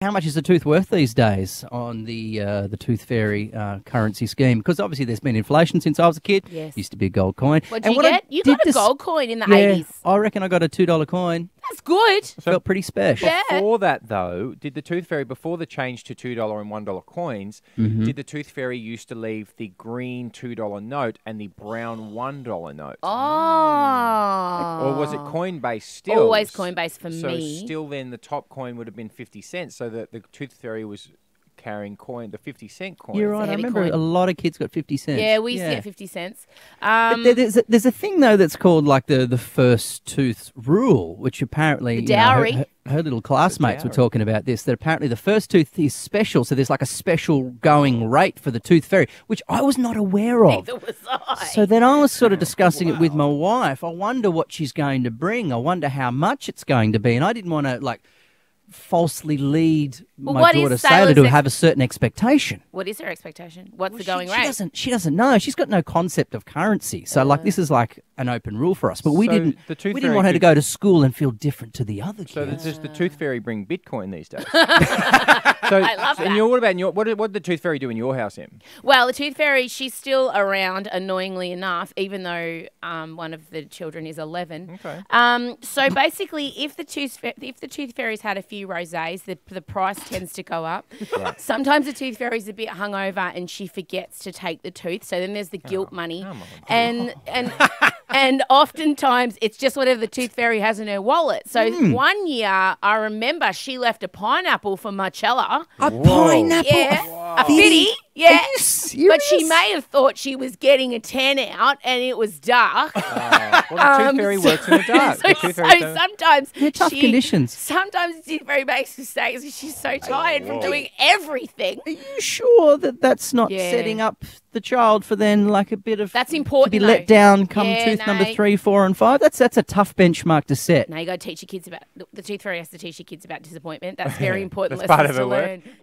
How much is a tooth worth these days on the Tooth Fairy currency scheme? Because obviously there's been inflation since I was a kid. Yes. Used to be a gold coin. What did you get? You got a gold coin in the 80s. I reckon I got a $2 coin. That's good. Felt pretty special. Yeah. Before that, though, did the Tooth Fairy, before the change to $2 and $1 coins, did the Tooth Fairy used to leave the green $2 note and the brown $1 note? Oh. Or was it coin-based still? Always coin-based for so me. So still then the top coin would have been 50 cents, so that the Tooth Fairy was carrying the 50-cent coin. You're right. I remember a lot of kids got 50 cents. Yeah, we used to get 50 cents. But there's a thing, though, that's called like the first tooth rule, which apparently the dowry. Her little classmates were talking about this, that apparently the first tooth is special, so there's like a special going rate for the Tooth Fairy, which I was not aware of. Neither was I. So then I was sort of discussing it with my wife. I wonder what she's going to bring. I wonder how much it's going to be. And I didn't want to, falsely lead my daughter Sailor to have a certain expectation. What is her expectation? What's the going rate? She doesn't know. She's got no concept of currency. So this is like an open rule for us. But we didn't want her to go to school and feel different to the other kids. So does the Tooth Fairy bring Bitcoin these days? I love that. And what about what did the Tooth Fairy do in your house, Em? Well, the Tooth Fairy, she's still around, annoyingly enough, even though one of the children is 11. Okay. So basically, if the Tooth Fairy's had a few rosés, the price tends to go up. Right. Sometimes the Tooth Fairy's a bit hungover and she forgets to take the tooth. So then there's the guilt money, and oftentimes it's just whatever the Tooth Fairy has in her wallet. So one year, I remember she left a pineapple for Marcella. A pineapple? Yeah. Wow. A fitty. Yeah. Are you serious? But she may have thought she was getting a 10 out and it was dark. Well, the Tooth Fairy works in the dark. So sometimes tough conditions. Sometimes the Tooth Fairy makes mistakes because she's so tired from doing everything. Are you sure that that's not setting up the child for then a bit of that's important to be let down come tooth number 3, 4, and 5? That's a tough benchmark to set. No, you got to teach your kids about the Tooth Fairy has to teach your kids about disappointment. That's very important That's part lessons of to her learn. work.